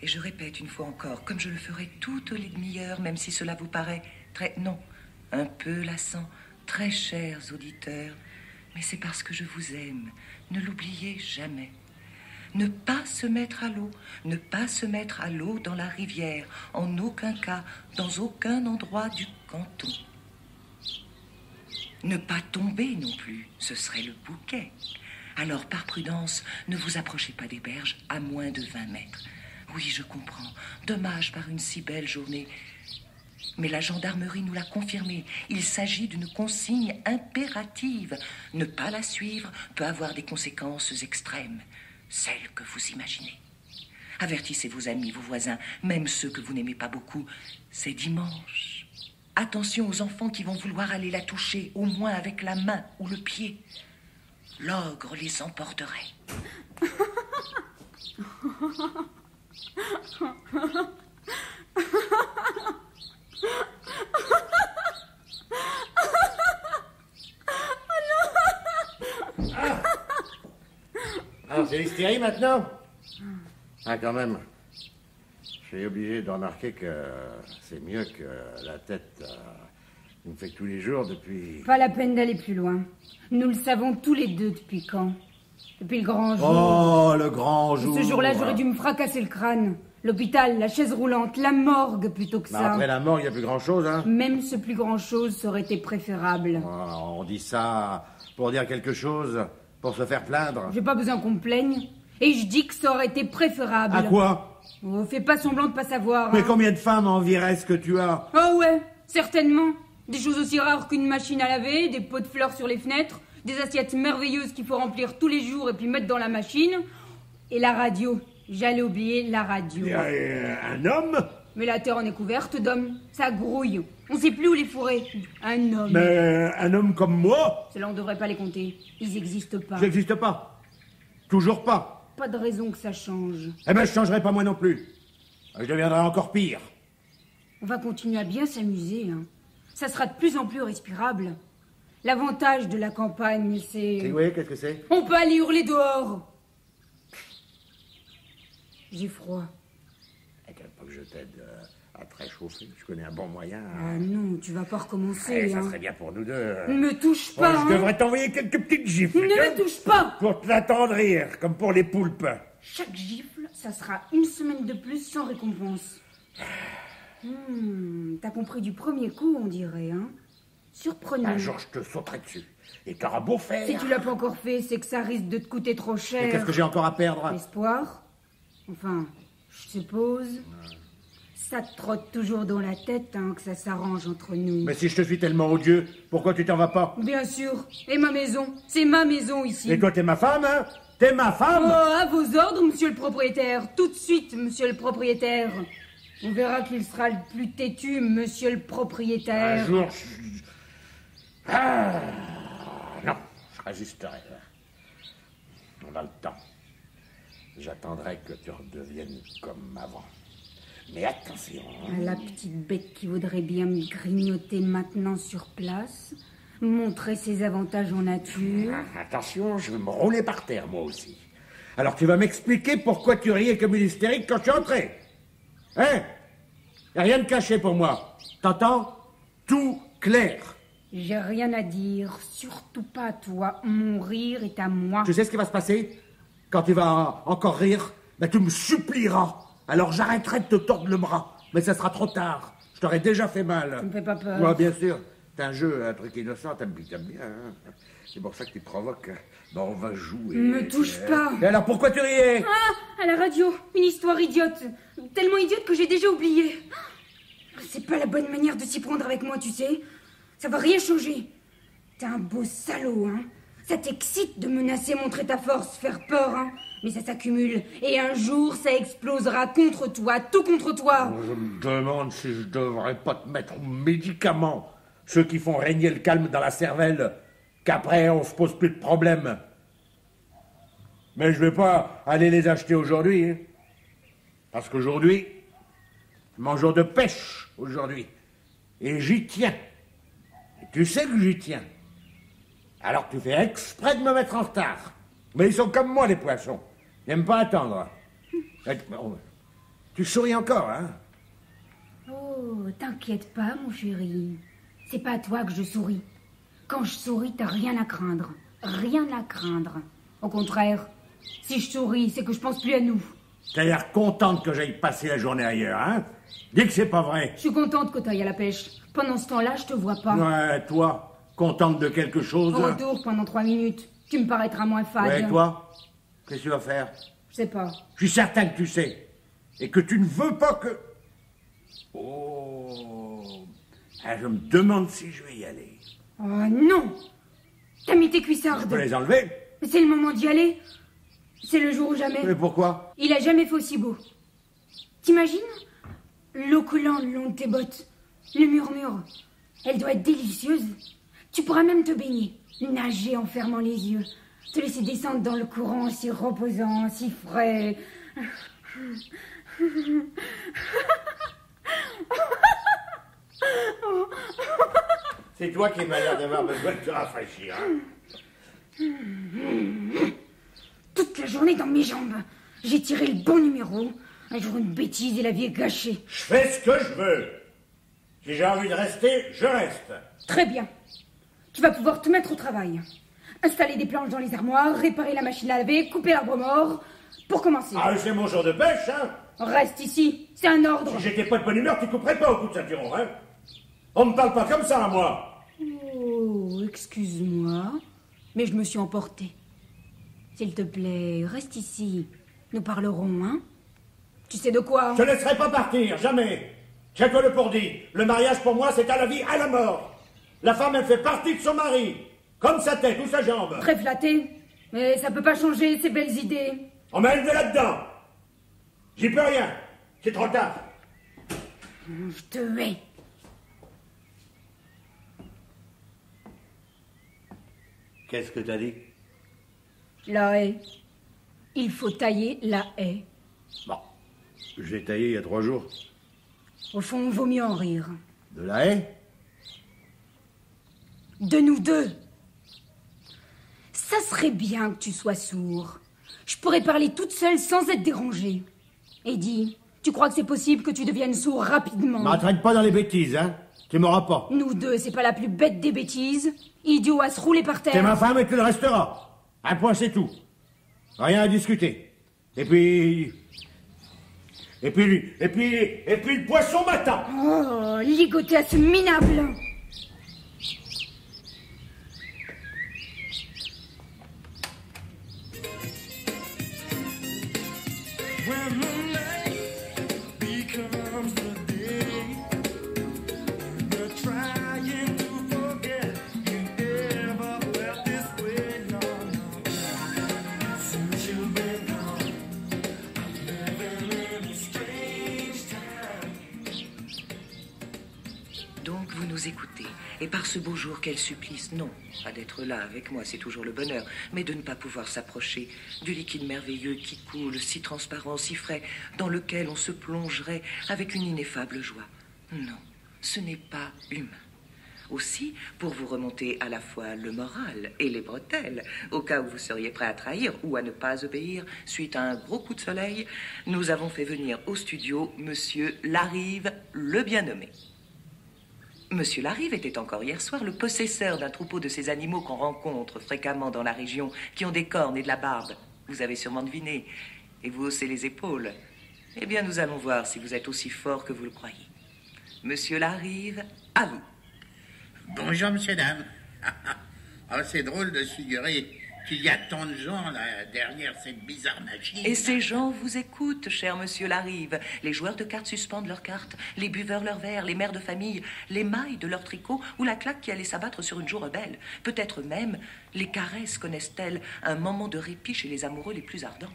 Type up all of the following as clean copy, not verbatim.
Et je répète une fois encore, comme je le ferai toutes les demi-heures, même si cela vous paraît très... Non, un peu lassant, très chers auditeurs, mais c'est parce que je vous aime. Ne l'oubliez jamais. Ne pas se mettre à l'eau, ne pas se mettre à l'eau dans la rivière, en aucun cas, dans aucun endroit du canton. Ne pas tomber non plus, ce serait le bouquet. Alors, par prudence, ne vous approchez pas des berges à moins de 20 mètres. Oui, je comprends. Dommage par une si belle journée. Mais la gendarmerie nous l'a confirmé. Il s'agit d'une consigne impérative. Ne pas la suivre peut avoir des conséquences extrêmes, celles que vous imaginez. Avertissez vos amis, vos voisins, même ceux que vous n'aimez pas beaucoup. C'est dimanche. Attention aux enfants qui vont vouloir aller la toucher, au moins avec la main ou le pied. L'ogre les emporterait. Alors, c'est l'hystérie maintenant? Ah, quand même. Je suis obligé de remarquer que c'est mieux que la tête qui me fait tous les jours depuis... Pas la peine d'aller plus loin. Nous le savons tous les deux depuis quand? Depuis le grand jour. Oh, le grand jour. Ce jour-là, j'aurais dû me fracasser le crâne. L'hôpital, la chaise roulante, la morgue plutôt que ça. Après la mort, il n'y a plus grand-chose, hein? Même ce plus grand-chose, ça aurait été préférable. Oh, on dit ça pour dire quelque chose, pour se faire plaindre. J'ai pas besoin qu'on me plaigne. Et je dis que ça aurait été préférable. À quoi? Oh, fais pas semblant de pas savoir. Mais hein. combien de femmes envieraient ce que tu as? Oh ouais, certainement. Des choses aussi rares qu'une machine à laver, des pots de fleurs sur les fenêtres, des assiettes merveilleuses qu'il faut remplir tous les jours et puis mettre dans la machine. Et la radio. J'allais oublier la radio. Il y a un homme? Mais la terre en est couverte d'hommes. Ça grouille. On sait plus où les fourrer. Un homme. Mais un homme comme moi? Cela, on devrait pas les compter. Ils existent pas. J'existe pas. Toujours pas. Pas de raison que ça change. Eh ben, je changerai pas moi non plus. Je deviendrai encore pire. On va continuer à bien s'amuser, hein. Ça sera de plus en plus respirable. L'avantage de la campagne, c'est... Oui, qu'est-ce que c'est? On peut aller hurler dehors. J'ai froid. Tu veux pas que je t'aide à te réchauffer? Je connais un bon moyen. Ah non, tu vas pas recommencer, Ça hein. serait bien pour nous deux. Ne me touche pas, Je hein. devrais t'envoyer quelques petites gifles. Ne me touche pas. Pour t'attendrir, comme pour les poulpes. Chaque gifle, ça sera une semaine de plus sans récompense. T'as compris du premier coup, on dirait, hein. Surprenant. Un jour, je te sauterai dessus. Et t'auras beau faire. Si tu l'as pas encore fait, c'est que ça risque de te coûter trop cher. Et qu'est-ce que j'ai encore à perdre? L'espoir. Enfin, je suppose. Ça te trotte toujours dans la tête, hein, que ça s'arrange entre nous. Mais si je te suis tellement odieux, pourquoi tu t'en vas pas? Bien sûr. Et ma maison. C'est ma maison ici. Et toi, t'es ma femme, hein? T'es ma femme? Oh, à vos ordres, monsieur le propriétaire. Tout de suite, monsieur le propriétaire. On verra qu'il sera le plus têtu, monsieur le propriétaire. Un jour, non, je résisterai. On a le temps. J'attendrai que tu redeviennes comme avant. Mais attention. La petite bête qui voudrait bien me grignoter maintenant sur place, montrer ses avantages en nature. Attention, je vais me rouler par terre, moi aussi. Alors tu vas m'expliquer pourquoi tu riais comme une hystérique quand je suis entré? Hein? Y a rien de caché pour moi. T'entends? Tout clair. J'ai rien à dire, surtout pas à toi. Mon rire est à moi. Tu sais ce qui va se passer? Quand tu vas encore rire, ben tu me supplieras. Alors j'arrêterai de te tordre le bras. Mais ça sera trop tard. Je t'aurais déjà fait mal. Tu me fais pas peur. Ouais, bien sûr. C'est un jeu, un truc innocent, t'aimes bien. Hein? C'est pour ça que tu provoques. Bon, on va jouer. Me touche pas. Et alors pourquoi tu riais? Ah, à la radio, une histoire idiote. Tellement idiote que j'ai déjà oublié. C'est pas la bonne manière de s'y prendre avec moi, tu sais. Ça va rien changer. T'es un beau salaud, hein. Ça t'excite de menacer, montrer ta force, faire peur, hein. Mais ça s'accumule, et un jour, ça explosera contre toi, tout contre toi. Je me demande si je devrais pas te mettre aux médicaments, ceux qui font régner le calme dans la cervelle, qu'après on se pose plus de problèmes. Mais je vais pas aller les acheter aujourd'hui, hein. Parce qu'aujourd'hui, c'est mon jour de pêche, aujourd'hui. Et j'y tiens. Et tu sais que j'y tiens. Alors tu fais exprès de me mettre en retard. Mais ils sont comme moi, les poissons. Ils n'aiment pas attendre. Tu souris encore, hein? Oh, t'inquiète pas, mon chéri. C'est pas à toi que je souris. Quand je souris, t'as rien à craindre. Rien à craindre. Au contraire, si je souris, c'est que je pense plus à nous. T'as l'air contente que j'aille passer la journée ailleurs, hein? Dis que c'est pas vrai. Je suis contente que t'ailles à la pêche. Pendant ce temps-là, je te vois pas. Ouais, toi, contente de quelque chose? Au retour, pendant 3 minutes, tu me paraîtras moins fade. Ouais, toi? Qu'est-ce que tu vas faire? Je sais pas. Je suis certain que tu sais. Et que tu ne veux pas que... Oh... Ah, je me demande si je vais y aller. Oh non! T'as mis tes cuissardes. Tu peux les enlever? Mais c'est le moment d'y aller. C'est le jour ou jamais. Mais pourquoi? Il a jamais fait aussi beau. T'imagines? L'eau coulant le long de tes bottes. Le murmure. Elle doit être délicieuse. Tu pourras même te baigner. Nager en fermant les yeux. Te laisser descendre dans le courant si reposant, si frais. C'est toi qui m'as l'air d'avoir besoin de te rafraîchir, hein? Toute la journée dans mes jambes. J'ai tiré le bon numéro. Un jour une bêtise et la vie est gâchée. Je fais ce que je veux. Si j'ai envie de rester, je reste. Très bien. Tu vas pouvoir te mettre au travail. Installer des planches dans les armoires, réparer la machine à laver, couper l'arbre mort. Pour commencer. Ah, c'est mon jour de pêche, hein? Reste ici, c'est un ordre. Si j'étais pas de bonne humeur, tu couperais pas au coup de ceinturon, hein? On me parle pas comme ça, moi. Oh, excuse-moi, mais je me suis emportée. S'il te plaît, reste ici. Nous parlerons, hein? Tu sais de quoi? Je ne laisserai pas partir, jamais. J'ai que le pourdi. Le mariage, pour moi, c'est à la vie, à la mort. La femme, elle fait partie de son mari. Comme sa tête ou sa jambe. Très flatté, mais ça peut pas changer ces belles idées. On m'a élevé là-dedans. J'y peux rien. C'est trop tard. Je te hais. Qu'est-ce que t'as dit? La haie. Il faut tailler la haie. Bon. Je l'ai taillé il y a 3 jours. Au fond, vaut mieux en rire. De la haie? De nous deux. Ça serait bien que tu sois sourd. Je pourrais parler toute seule sans être dérangée. Eddie, tu crois que c'est possible que tu deviennes sourd rapidement? M'entraîne pas dans les bêtises, hein? Tu m'auras pas. Nous deux, c'est pas la plus bête des bêtises. Idiot à se rouler par terre. T'es ma femme et tu le resteras. Un point, c'est tout. Rien à discuter. Et puis le poisson m'attend. Oh, ligoté à ce minable. When the night becomes the day, you're trying to forget you ever felt this way. No, no. Since you've been gone, I'm living in a strange time. Donc vous nous écoutez, et par ce beau jour, quel supplice, non, pas d'être là avec moi, c'est toujours le bonheur, mais de ne pas pouvoir s'approcher du liquide merveilleux qui coule, si transparent, si frais, dans lequel on se plongerait avec une ineffable joie. Non, ce n'est pas humain. Aussi, pour vous remonter à la fois le moral et les bretelles, au cas où vous seriez prêt à trahir ou à ne pas obéir suite à un gros coup de soleil, nous avons fait venir au studio Monsieur Larive, le bien nommé. Monsieur Larive était encore hier soir le possesseur d'un troupeau de ces animaux qu'on rencontre fréquemment dans la région, qui ont des cornes et de la barbe. Vous avez sûrement deviné, et vous haussez les épaules. Eh bien, nous allons voir si vous êtes aussi fort que vous le croyez. Monsieur Larive, à vous. Bonjour, monsieur, dame. Oh, c'est drôle de se figurer qu'il y a tant de gens là, derrière cette bizarre machine. Et ces gens vous écoutent, cher monsieur Larive. Les joueurs de cartes suspendent leurs cartes, les buveurs leurs verres, les mères de famille, les mailles de leur tricot ou la claque qui allait s'abattre sur une joue rebelle. Peut-être même les caresses connaissent-elles un moment de répit chez les amoureux les plus ardents.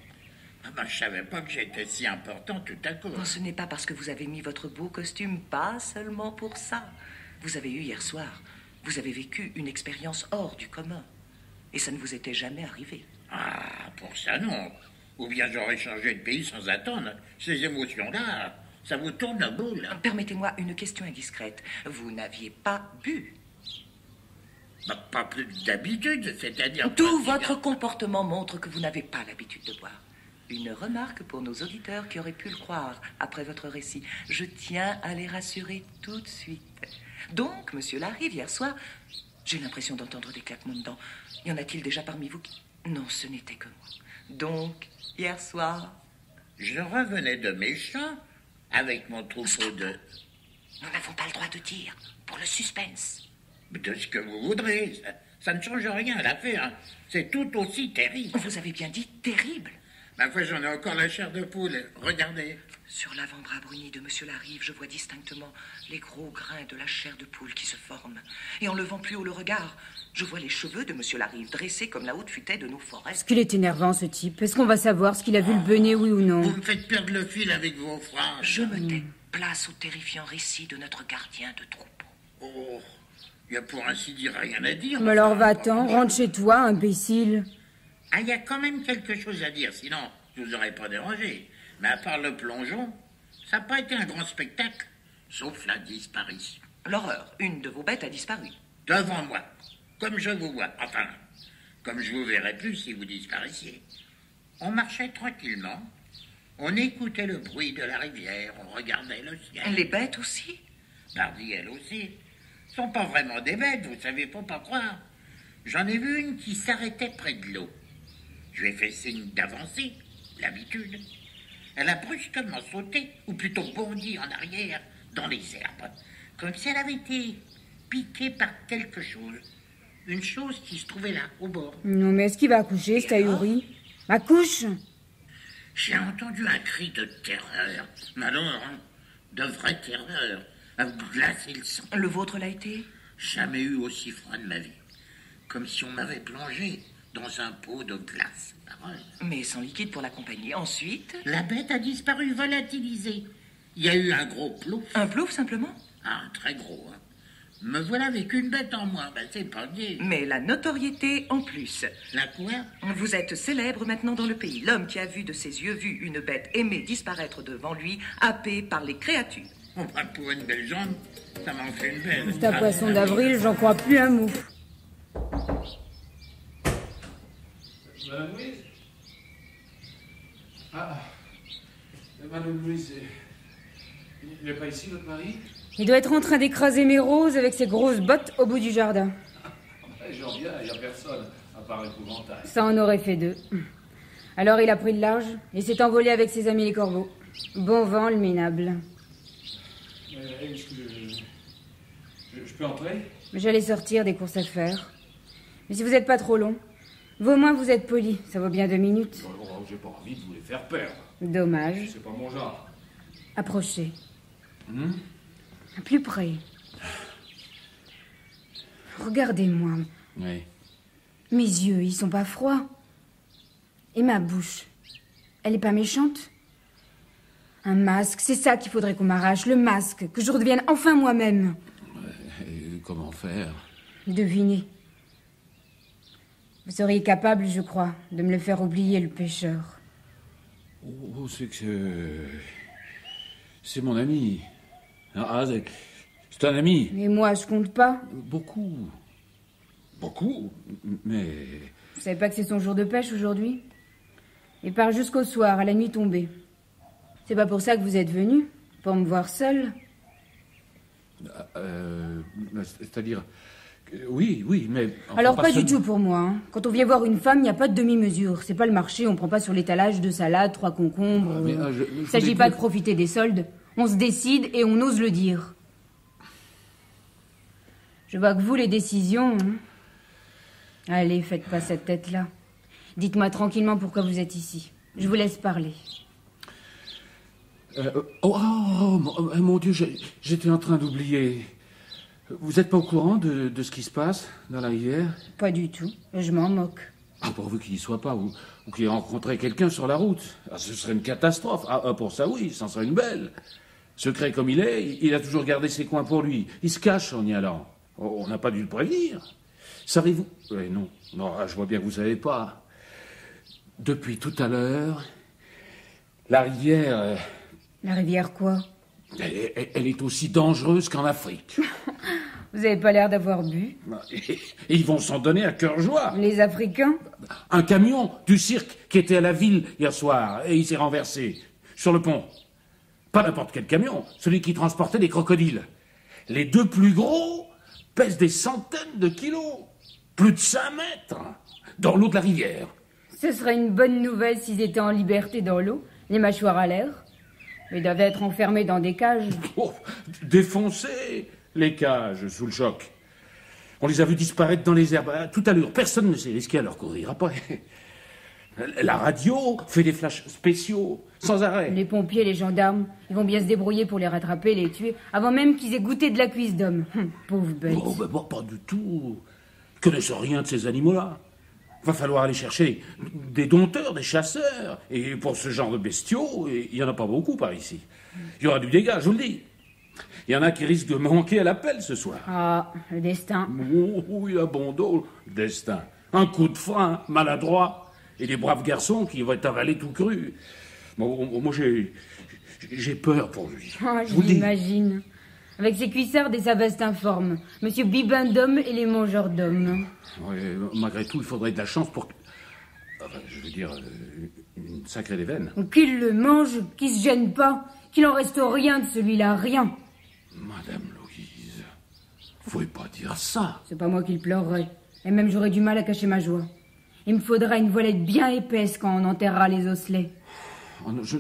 Ah ben, je savais pas que j'étais si important tout à coup. Oh, ce n'est pas parce que vous avez mis votre beau costume, pas seulement pour ça. Vous avez eu hier soir, vous avez vécu une expérience hors du commun. Et ça ne vous était jamais arrivé. Ah, pour ça, non. Ou bien j'aurais changé de pays sans attendre. Ces émotions-là, ça vous tourne la boule. Permettez-moi une question indiscrète. Vous n'aviez pas bu? Bah, pas plus d'habitude, c'est-à-dire... Tout votre comportement montre que vous n'avez pas l'habitude de boire. Une remarque pour nos auditeurs qui auraient pu le croire après votre récit. Je tiens à les rassurer tout de suite. Donc, monsieur Larive, hier soir, j'ai l'impression d'entendre des claquements de dents. Y en a-t-il déjà parmi vous qui... Non, ce n'était que moi. Donc, hier soir... Je revenais de mes champs avec mon troupeau Stop. de... Nous n'avons pas le droit de dire, pour le suspense. De ce que vous voudrez. Ça ne change rien à l'affaire. C'est tout aussi terrible. Vous avez bien dit terrible. Ma foi, j'en ai encore la chair de poule. Regardez. Sur l'avant-bras bruni de monsieur Larive, je vois distinctement les gros grains de la chair de poule qui se forment. Et en levant plus haut le regard, je vois les cheveux de monsieur Larive dressés comme la haute futaie de nos forêts. Est-ce qu'il est énervant, ce type? Est-ce qu'on va savoir ce qu'il a vu le benet, oui ou non? Vous me faites perdre le fil avec vos phrases. Je me tais. Place au terrifiant récit de notre gardien de troupeau. Oh, il n'y a pour ainsi dire rien à dire. Mais alors va-t'en, rentre chez toi, imbécile. Ah, il y a quand même quelque chose à dire, sinon je vous aurais pas dérangé. Mais à part le plongeon, ça n'a pas été un grand spectacle, sauf la disparition. L'horreur, une de vos bêtes a disparu. Devant moi, comme je vous vois, enfin, comme je vous verrais plus si vous disparaissiez. On marchait tranquillement, on écoutait le bruit de la rivière, on regardait le ciel. Les bêtes aussi? Pardi, elles aussi. Ce sont pas vraiment des bêtes, vous savez, faut pas croire. J'en ai vu une qui s'arrêtait près de l'eau. Je lui ai fait signe d'avancer, l'habitude. Elle a brusquement sauté, ou plutôt bondi en arrière, dans les herbes, comme si elle avait été piquée par quelque chose. Une chose qui se trouvait là, au bord. Non, mais est-ce qu'il va accoucher, cet ahuri? Accouche! J'ai entendu un cri de terreur. Mais alors, hein, de vraie terreur, à vous glacer le sang. Le vôtre l'a été? Jamais eu aussi froid de ma vie. Comme si on m'avait plongé dans un pot de glace. Parole. Mais sans liquide pour l'accompagner. Ensuite? La bête a disparu volatilisée. Il y a eu un gros plouf. Un plouf, simplement? Ah, un très gros, hein. Me voilà avec une bête en moins. Ben, c'est pas gai. Mais la notoriété en plus. La quoi? Vous êtes célèbre maintenant dans le pays. L'homme qui a vu de ses yeux vus une bête aimée disparaître devant lui, happé par les créatures. Oh, ben, pour une belle jambe, ça m'en fait une belle. C'est un poisson d'avril, j'en crois plus un mot. Madame Louise? Ah, Madame Louise, il n'est pas ici, votre mari? Il doit être en train d'écraser mes roses avec ses grosses bottes au bout du jardin. J'en viens, il n'y a personne, à part épouvantail. Ça en aurait fait deux. Alors il a pris le large et s'est envolé avec ses amis les corbeaux. Bon vent, le minable. Est-ce que je peux entrer? J'allais sortir des courses à faire. Mais si vous n'êtes pas trop long, vous au moins vous êtes poli. Ça vaut bien 2 minutes. Oh, j'ai pas envie de vous les faire perdre. Dommage. C'est pas mon genre. Approchez. Plus près. Regardez-moi. Oui. Mes yeux, ils sont pas froids. Et ma bouche, elle est pas méchante? Un masque, c'est ça qu'il faudrait qu'on m'arrache, le masque, que je redevienne enfin moi-même. Et comment faire? Devinez. Vous seriez capable, je crois, de me le faire oublier, le pêcheur. Oh, c'est mon ami. Ah, c'est un ami. Et moi, je compte pas. Beaucoup. Beaucoup, mais... Vous savez pas que c'est son jour de pêche aujourd'hui? Il part jusqu'au soir, à la nuit tombée. C'est pas pour ça que vous êtes venu? Pour me voir seule? C'est-à-dire... Oui, mais... enfin, Alors pas du seulement- tout pour moi. Hein. Quand on vient voir une femme, il n'y a pas de demi-mesure. C'est pas le marché, on prend pas sur l'étalage 2 salades, 3 concombres. mais, je Il s'agit voulais pas dire- de profiter des soldes. On se décide et on ose le dire. Je vois que vous, les décisions... hein. Allez, faites pas cette tête-là. Dites-moi tranquillement pourquoi vous êtes ici. Je vous laisse parler. Mon Dieu, j'étais en train d'oublier. Vous n'êtes pas au courant de ce qui se passe dans la rivière? Pas du tout. Je m'en moque. Ah, pourvu qu'il n'y soit pas, ou qu'il ait rencontré quelqu'un sur la route. Ah, ce serait une catastrophe. Ah, pour ça, oui, ça serait une belle. Secret comme il est, il a toujours gardé ses coins pour lui. Il se cache en y allant. On n'a pas dû le prévenir. Savez-vous... non, je vois bien que vous savez pas. Depuis tout à l'heure, la rivière... La rivière quoi? Elle est aussi dangereuse qu'en Afrique. Vous avez pas l'air d'avoir bu. Et ils vont s'en donner à cœur joie. Les Africains? Un camion du cirque qui était à la ville hier soir, et il s'est renversé sur le pont. Pas n'importe quel camion, celui qui transportait des crocodiles. Les deux plus gros pèsent des centaines de kilos. Plus de 5 mètres. Dans l'eau de la rivière. Ce serait une bonne nouvelle s'ils étaient en liberté dans l'eau, les mâchoires à l'air. Ils doivent être enfermés dans des cages. Oh, défoncés, les cages, sous le choc. On les a vus disparaître dans les herbes. Tout à l'heure, personne ne s'est risqué à leur courir après. La radio fait des flashs spéciaux, sans arrêt. Les pompiers, les gendarmes, ils vont bien se débrouiller pour les rattraper, les tuer, avant même qu'ils aient goûté de la cuisse d'homme. Pauvre bête. Oh, ben, pas du tout. Ils connaissent rien de ces animaux-là. Va falloir aller chercher des dompteurs, des chasseurs. Et pour ce genre de bestiaux, il n'y en a pas beaucoup par ici. Il y aura du dégât, je vous le dis. Il y en a qui risquent de manquer à l'appel ce soir. Ah, le destin. Oh, il a bon dos, le destin. Un coup de frein, maladroit, et des braves garçons qui vont être avalés tout cru. Bon, moi, j'ai peur pour lui. Ah, je je vous le dis. l'imagine. Avec ses cuissards et sa veste informe. Monsieur Bibendum et les mangeurs d'hommes. Ouais, malgré tout, il faudrait de la chance pour... Enfin, je veux dire, une sacrée déveine. Qu'il le mange, qu'il se gêne pas, qu'il en reste rien de celui-là, rien. Madame Louise, vous pouvez pas dire ça. C'est pas moi qui le pleurerai. Et même j'aurais du mal à cacher ma joie. Il me faudra une voilette bien épaisse quand on enterrera les osselets. Oh, non, je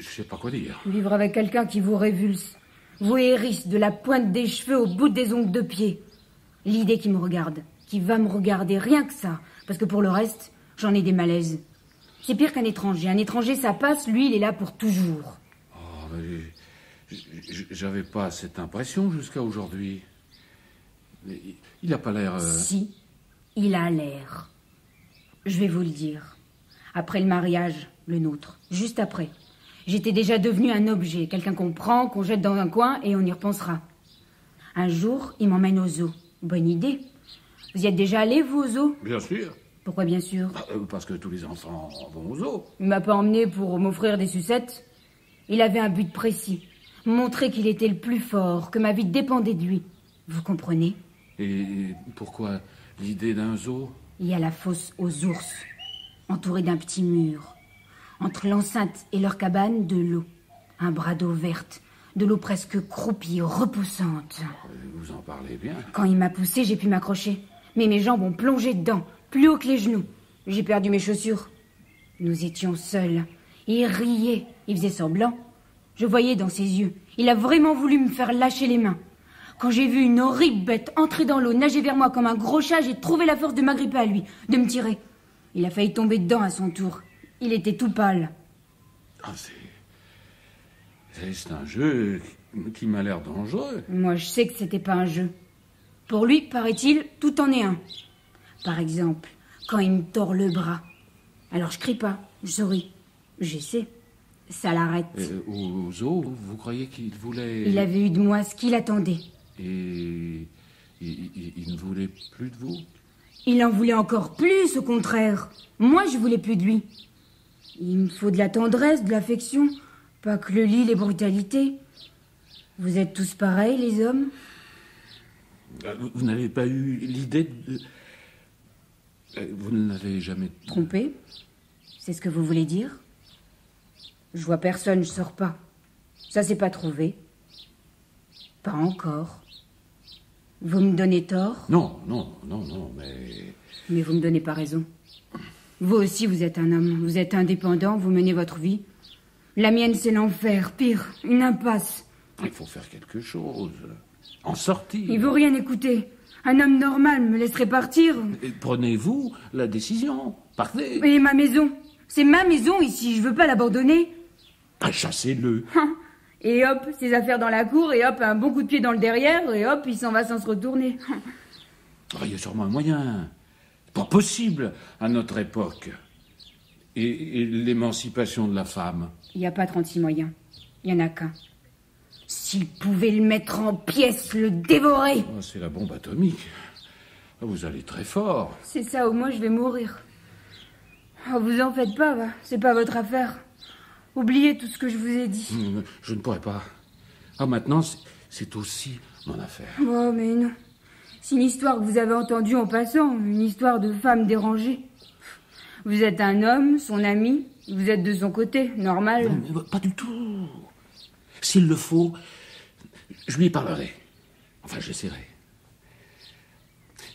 sais pas quoi dire. Vivre avec quelqu'un qui vous révulse, vous hérisse de la pointe des cheveux au bout des ongles de pied. L'idée qui me regarde, qui va me regarder, rien que ça. Parce que pour le reste, j'en ai des malaises. C'est pire qu'un étranger. Un étranger, ça passe, lui, il est là pour toujours. Oh, mais j'avais pas cette impression jusqu'à aujourd'hui. Il a pas l'air... Si, il a l'air. Je vais vous le dire. Après le mariage, le nôtre, juste après, j'étais déjà devenu un objet, quelqu'un qu'on prend, qu'on jette dans un coin et on y repensera. Un jour, il m'emmène au zoo. Bonne idée. Vous y êtes déjà allé, vous, au zoo? Bien sûr. Pourquoi bien sûr? Parce que tous les enfants vont au zoo. Il m'a pas emmené pour m'offrir des sucettes. Il avait un but précis. Montrer qu'il était le plus fort, que ma vie dépendait de lui. Vous comprenez? Et pourquoi l'idée d'un zoo? Il y a la fosse aux ours, entourée d'un petit mur. Entre l'enceinte et leur cabane, de l'eau. Un bras d'eau verte, de l'eau presque croupie, repoussante. Vous en parlez bien. Quand il m'a poussé, j'ai pu m'accrocher. Mais mes jambes ont plongé dedans, plus haut que les genoux. J'ai perdu mes chaussures. Nous étions seuls. Il riait, il faisait semblant. Je voyais dans ses yeux. Il a vraiment voulu me faire lâcher les mains. Quand j'ai vu une horrible bête entrer dans l'eau, nager vers moi comme un gros chat, j'ai trouvé la force de m'agripper à lui, de me tirer. Il a failli tomber dedans à son tour. Il était tout pâle. Ah, c'est un jeu qui m'a l'air dangereux. Moi, je sais que c'était pas un jeu. Pour lui, paraît-il, tout en est un. Par exemple, quand il me tord le bras. Alors je crie pas, je souris. J'essaie. Ça l'arrête. Au zoo, vous croyez qu'il voulait... Il avait eu de moi ce qu'il attendait. Et il ne voulait plus de vous? Il en voulait encore plus, au contraire. Moi, je voulais plus de lui. Il me faut de la tendresse, de l'affection. Pas que le lit, les brutalités. Vous êtes tous pareils, les hommes? Vous n'avez pas eu l'idée de... Vous ne l'avez jamais... Trompé? C'est ce que vous voulez dire? Je vois personne, je sors pas. Ça s'est pas trouvé. Pas encore. Vous me donnez tort? Non, mais... Mais vous me donnez pas raison. Vous aussi, vous êtes un homme. Vous êtes indépendant, vous menez votre vie. La mienne, c'est l'enfer. Pire, une impasse. Il faut faire quelque chose. En sortir. Il veut rien écouter. Un homme normal me laisserait partir. Et prenez-vous la décision. Partez. Et ma maison? C'est ma maison ici, je veux pas l'abandonner. Chassez-le. Et hop, ses affaires dans la cour, et hop, un bon coup de pied dans le derrière, et hop, il s'en va sans se retourner. Il y a sûrement un moyen. Pas possible à notre époque. Et l'émancipation de la femme. Il n'y a pas 36 moyens. Il n'y en a qu'un. S'il pouvait le mettre en pièces, le dévorer. Oh, c'est la bombe atomique. Vous allez très fort. C'est ça, au moins je vais mourir. Oh, vous en faites pas, va. C'est pas votre affaire. Oubliez tout ce que je vous ai dit. Je ne pourrais pas. Maintenant, c'est aussi mon affaire. Oh, mais non. C'est une histoire que vous avez entendue en passant. Une histoire de femme dérangée. Vous êtes un homme, son ami. Vous êtes de son côté, normal. Non, mais pas du tout. S'il le faut, je lui parlerai. Enfin, j'essaierai.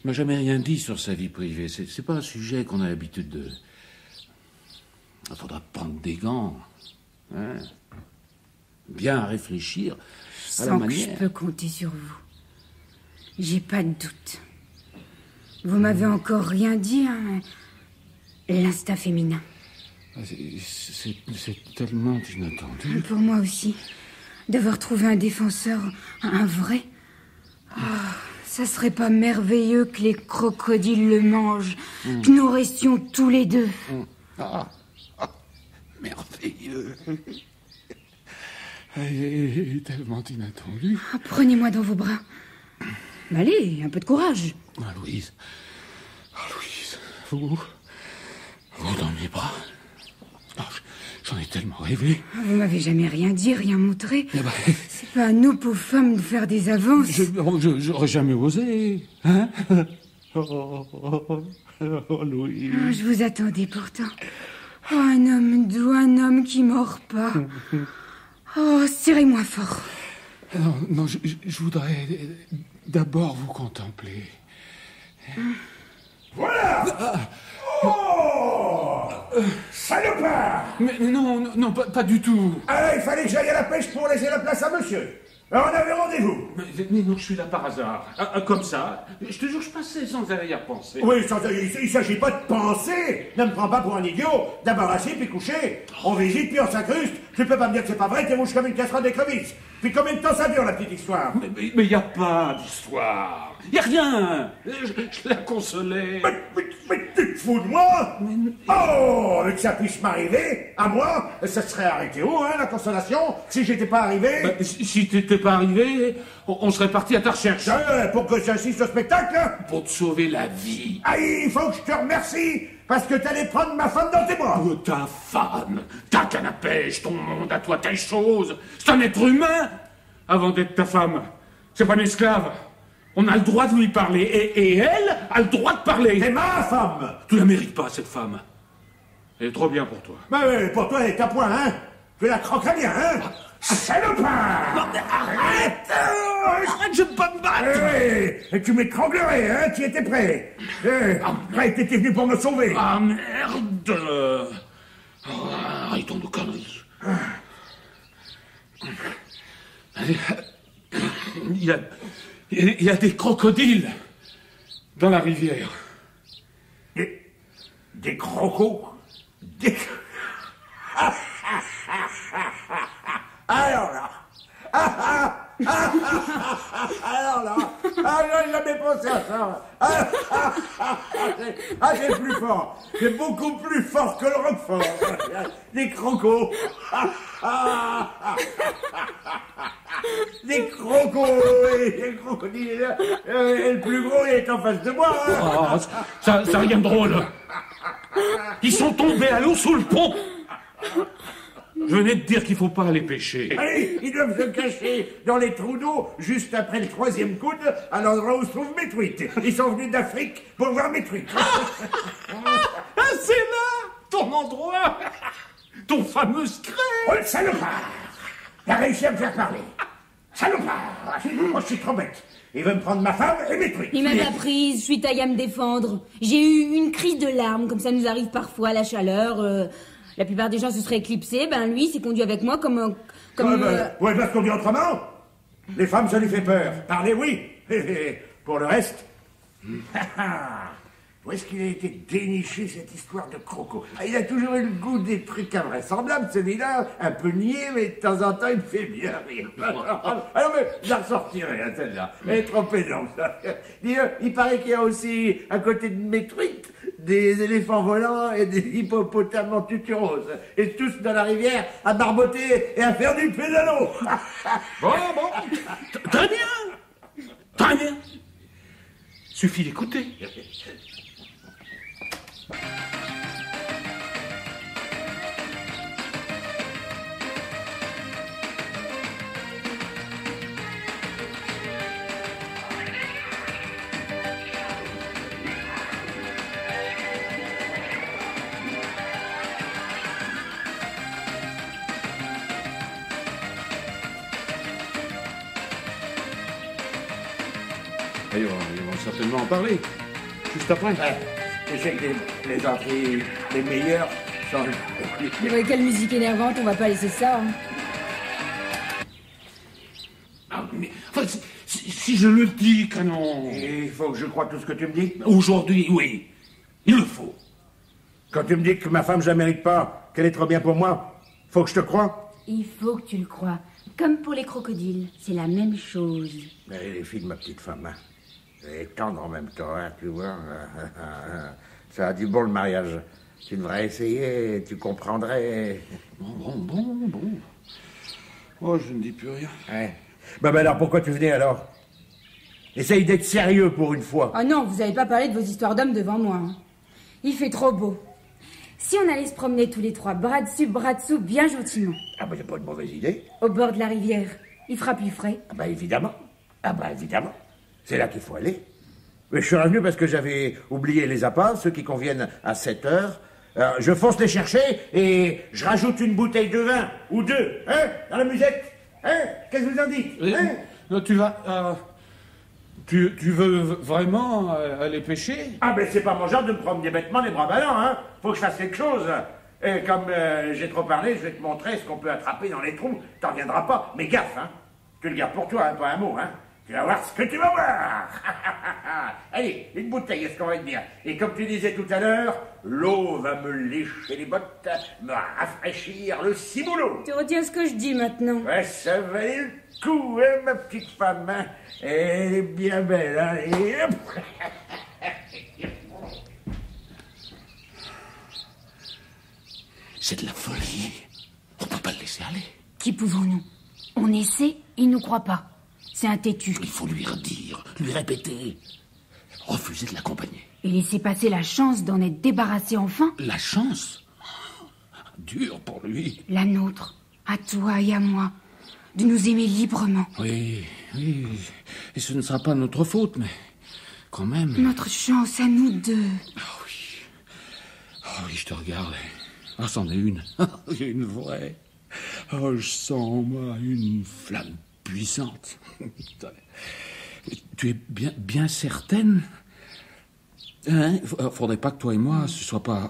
Il m'a jamais rien dit sur sa vie privée. C'est pas un sujet qu'on a l'habitude de... Il faudra prendre des gants. Hein? Bien réfléchir à la Sans que manière... je peux compter sur vous. J'ai pas de doute. Vous m'avez encore rien dit, hein. L'instinct féminin. C'est tellement inattendu. Pour moi aussi. D'avoir trouvé un défenseur, un vrai. Oh, ça serait pas merveilleux que les crocodiles le mangent, que nous restions tous les deux. Merveilleux. Tellement inattendu. Oh, prenez-moi dans vos bras. Allez, un peu de courage. Louise, vous dans mes bras. J'en ai tellement rêvé. Vous m'avez jamais rien dit, rien montré. Eh ben, C'est pas à nous, pauvres femmes, de faire des avances. J'aurais jamais osé. Hein? Louise. Oh, je vous attendais pourtant. Oh, un homme doux, un homme qui mord pas. Oh, serrez-moi fort. Non, je voudrais d'abord vous contempler. Voilà. Oh, salopard! Mais non, pas du tout. Ah, il fallait que j'aille à la pêche pour laisser la place à monsieur. Alors, on avait rendez-vous. Mais non, je suis là par hasard. Comme ça. Je te jure, je passais sans arrière-pensée. Oui, il s'agit pas de penser. Ne me prends pas pour un idiot. D'abord assis, puis couché. On visite, puis on s'incruste. Tu peux pas me dire que c'est pas vrai, t'es rouge comme une casserole d'écrevisses. Puis combien de temps ça dure, la petite histoire? Mais y a pas d'histoire. Y a rien. Je la consolais. Mais tu te fous de moi? Oh, mais que ça puisse m'arriver, à moi, ça serait arrêté où, hein, la consolation, si j'étais pas arrivé? Si t'étais pas arrivé, on serait parti à ta recherche. Pour que j'assiste au spectacle? Pour te sauver la vie. Ah, il faut que je te remercie, parce que t'allais prendre ma femme dans tes bras. Ta femme, ta canne à pêche, ton monde à toi, tes choses. C'est un être humain avant d'être ta femme. C'est pas une esclave. On a le droit de lui parler. Et elle a le droit de parler. C'est ma femme. Tu la mérites pas, cette femme. Elle est trop bien pour toi. Bah oui, pour toi, elle est à point, hein. Tu la croquerais bien, hein. Salopard! Non, mais arrête! Arrête, je vais pas me battre! Oui, et tu m'étranglerais, hein, tu étais prêt. T'étais venu pour me sauver. Ah, merde! Arrêtons nos conneries. Il y a des crocodiles dans la rivière. Des crocos? Alors là, j'ai jamais pensé à ça. C'est plus fort. C'est beaucoup plus fort que le Roquefort. Des crocos. Des crocos, oui, des crocodiles. Et le plus gros, il est en face de moi. Ah, ça rien de drôle. Ils sont tombés à l'eau sous le pont. Je venais de dire qu'il faut pas aller pêcher. Allez, ils doivent se cacher dans les trous d'eau, juste après le 3e coude, à l'endroit où se trouvent mes truites. Ils sont venus d'Afrique pour voir mes truites. C'est là ton endroit. Ton fameux secret. Oh, le salopard! T'as réussi à me faire parler. Salopard! Oh, je suis trop bête. Il veut me prendre ma femme et mes truites. Il m'a pas prise, je suis taillée à me défendre. J'ai eu une crise de larmes, comme ça nous arrive parfois à la chaleur. La plupart des gens se seraient éclipsés, lui s'est conduit avec moi comme... Ouais, parce qu'on dit autrement. Les femmes, ça lui fait peur. Parler, oui. Pour le reste... Où est-ce qu'il a été déniché, cette histoire de croco? Ah, il a toujours eu le goût des trucs invraisemblables, celui-là, un peu niais, mais de temps en temps, il me fait bien rire. Ah non, mais je la ressortirai, hein, celle-là. Elle est trop pénible, ça. Il paraît qu'il y a aussi, à côté de mes truites, des éléphants volants et des hippopotames en tuturose. Et tous dans la rivière, à barboter et à faire du pédalo. Bon. Très bien. Très bien. Suffit d'écouter. Ils vont certainement en parler. Juste après. Ouais, je sais que les entrées les meilleures sont... Mais quelle musique énervante, on va pas laisser ça. Hein. Ah, mais, enfin, si je le dis, Canon... Il faut que je croie tout ce que tu me dis. Aujourd'hui, oui. Il le faut. Quand tu me dis que ma femme, je la mérite pas, qu'elle est trop bien pour moi, faut que je te croie. Il faut que tu le crois. Comme pour les crocodiles, c'est la même chose. Mais les filles de ma petite femme, hein. Elle est tendre en même temps, hein, tu vois. Ça a du bon, le mariage. Tu devrais essayer, tu comprendrais. Bon. Oh, je ne dis plus rien. Ouais. Bah alors, pourquoi tu venais, alors? Essaye d'être sérieux pour une fois. Ah non, vous avez pas parlé de vos histoires d'hommes devant moi. Hein. Il fait trop beau. Si on allait se promener tous les trois, bras dessus, bras dessous, bien gentiment. Ah bah, c'est pas une mauvaise idée. Au bord de la rivière, il fera plus frais. Ah bah, évidemment. C'est là qu'il faut aller. Mais je suis revenu parce que j'avais oublié les appâts, ceux qui conviennent à 7 heures. Je fonce les chercher et je rajoute une bouteille de vin ou deux, hein, dans la musette. Hein? Qu'est-ce que vous en dites? Hein? Non, tu vas... Tu veux vraiment aller pêcher? Ah ben c'est pas mon genre de me promener bêtement les bras ballants, hein. Faut que je fasse quelque chose. Et comme j'ai trop parlé, je vais te montrer ce qu'on peut attraper dans les trous. T'en viendras pas, mais gaffe, hein. Tu le gardes pour toi, hein, pas un mot, hein. Tu vas voir ce que tu vas voir. Allez, une bouteille, est-ce qu'on va te dire? Et comme tu disais tout à l'heure, l'eau va me lécher les bottes, me rafraîchir le ciboulot. Tu retiens ce que je dis maintenant. Ouais, ça valait le coup, hein, ma petite femme, hein. Elle est bien belle, hein. Et hop. C'est de la folie. On peut pas le laisser aller. Qui pouvons-nous? On essaie, il nous croit pas. C'est un têtu. Il faut lui redire, lui répéter. Refuser de l'accompagner. Et laisser passer la chance d'en être débarrassé enfin. La chance? Dur pour lui. La nôtre, à toi et à moi, de nous aimer librement. Oui. Et ce ne sera pas notre faute, mais quand même... Notre chance à nous deux. Oh oui, je te regarde. Ah, c'en est une. Une vraie. Oh, je sens, moi, une flamme puissante. Tu es bien certaine? Hein? Faudrait pas que toi et moi, ce soit pas...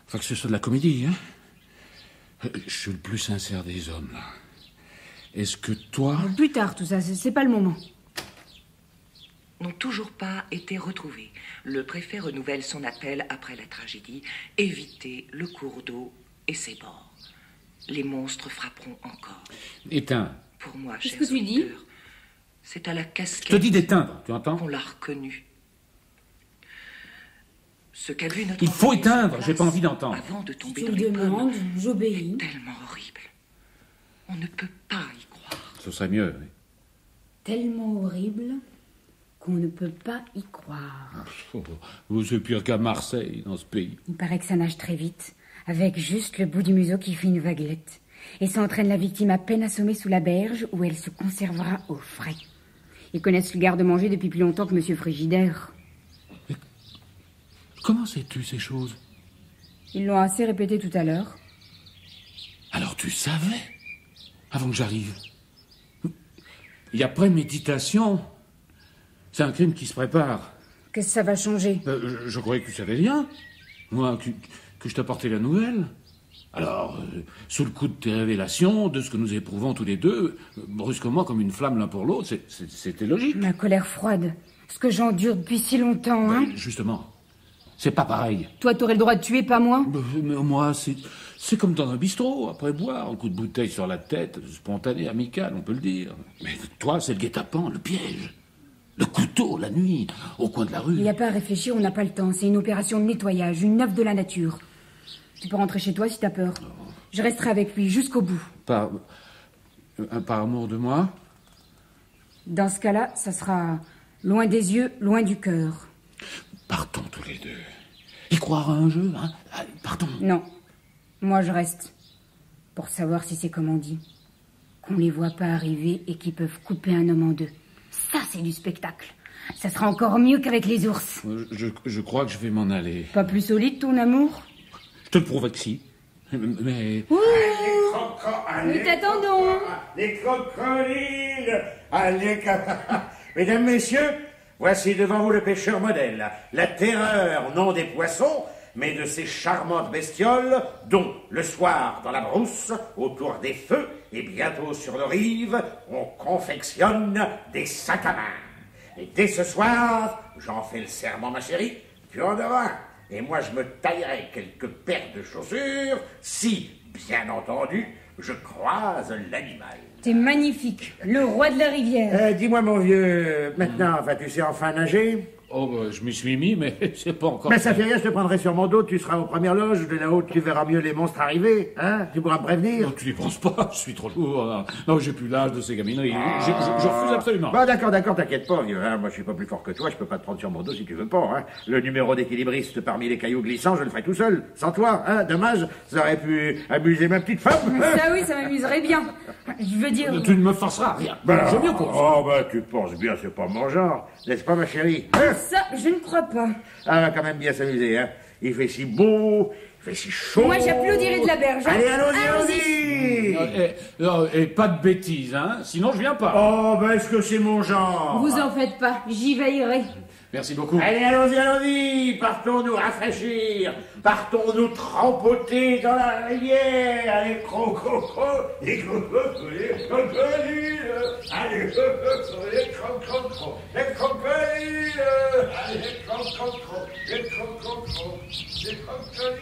Enfin, que ce soit de la comédie, hein? Je suis le plus sincère des hommes, là. Est-ce que toi... Plus tard, tout ça, c'est pas le moment. N'ont toujours pas été retrouvés. Le préfet renouvelle son appel après la tragédie. Évitez le cours d'eau et ses bords. Les monstres frapperont encore. Éteins. Pour moi, Qu'est-ce chers que tu dis? auditeurs, c'est à la casquette... Je te dis d'éteindre, tu entends? On l'a reconnu. Ce qu'a vu notre... Il faut envoyé éteindre, sur j'ai pas place envie d'entendre. Avant de Si tomber tu dans me les demandes, pommes, j'obéis. est tellement horrible. On ne peut pas y croire. Ce serait mieux, oui. Tellement horrible qu'on ne peut pas y croire. Oh, c'est pire qu'à Marseille, dans ce pays. Il paraît que ça nage très vite, avec juste le bout du museau qui fait une vaguelette. Et ça entraîne la victime à peine assommée sous la berge, où elle se conservera au frais. Ils connaissent le garde-manger depuis plus longtemps que Monsieur Frigidaire. Mais comment sais-tu ces choses? Ils l'ont assez répété tout à l'heure. Alors tu savais, avant que j'arrive. Il y a préméditation. C'est un crime qui se prépare. Qu'est-ce que ça va changer? Je croyais que tu savais rien. Moi, que je t'apportais la nouvelle. Alors, sous le coup de tes révélations, de ce que nous éprouvons tous les deux, brusquement comme une flamme l'un pour l'autre, c'était logique. Ma colère froide, ce que j'endure depuis si longtemps, hein. Justement, C'est pas pareil. Toi, t'aurais le droit de tuer, pas moi? Mais moi, c'est comme dans un bistrot, après boire, un coup de bouteille sur la tête, spontané, amical, on peut le dire. Mais toi, c'est le guet-apens, le piège. Le couteau, la nuit, au coin de la rue. Il n'y a pas à réfléchir, on n'a pas le temps. C'est une opération de nettoyage, une œuvre de la nature. Tu peux rentrer chez toi si t'as peur. Je resterai avec lui jusqu'au bout. Par amour de moi? Dans ce cas-là, ça sera loin des yeux, loin du cœur. Partons tous les deux. Y croire à un jeu, hein? Allez, partons. Non. Moi, je reste. Pour savoir si c'est comme on dit. Qu'on les voit pas arriver et qu'ils peuvent couper un homme en deux. Ça, c'est du spectacle. Ça sera encore mieux qu'avec les ours. Je crois que je vais m'en aller. Pas plus solide, ton amour? Je te le prouve que si. Mais... Ouh, Allez, nous t'attendons. Les crocodiles. Allez, mesdames, messieurs, voici devant vous le pêcheur modèle. La terreur, non des poissons, mais de ces charmantes bestioles dont, le soir, dans la brousse, autour des feux, et bientôt sur nos rives, on confectionne des sacs à main. Et dès ce soir, j'en fais le serment, ma chérie, tu en auras. Et moi, je me taillerai quelques paires de chaussures si, bien entendu, je croise l'animal. T'es magnifique, le roi de la rivière. Dis-moi, mon vieux, maintenant, vas-tu sais enfin nager? Oh, bah, je m'y suis mis, mais c'est pas encore... Mais ça fait rien, je te prendrai sur mon dos, tu seras aux premières loges, de là-haut tu verras mieux les monstres arriver, hein? Tu pourras me prévenir. Non, tu n'y penses pas, je suis trop lourd. Non, j'ai plus l'âge de ces gamineries. Je refuse absolument. Bon, d'accord, t'inquiète pas, vieux, hein? Moi, je suis pas plus fort que toi, je peux pas te prendre sur mon dos si tu veux pas, hein? Le numéro d'équilibriste parmi les cailloux glissants, je le ferai tout seul, sans toi, hein? Dommage, ça aurait pu amuser ma petite femme. Ça oui, ça m'amuserait bien. Je veux dire... Tu ne me forceras rien. J'ai mieux qu'on... Oh, bah, tu penses bien, c'est pas mon genre, n'est-ce pas, ma chérie? Ça, je ne crois pas. Ah, on va quand même bien s'amuser, hein? Il fait si beau, il fait si chaud. Moi, j'applaudirai de la berge. Allez, allons-y. Et pas de bêtises, hein? Sinon, je viens pas. Oh, ben, est-ce que c'est mon genre? Vous en faites pas, j'y veillerai. Merci beaucoup. Allez, allons-y. Partons nous rafraîchir. Partons nous trempoter dans la rivière. Les crocodiles. Les crocodiles. Allez, les crocodiles. Les crocodiles. Allez, les crocodiles. Les crocodiles.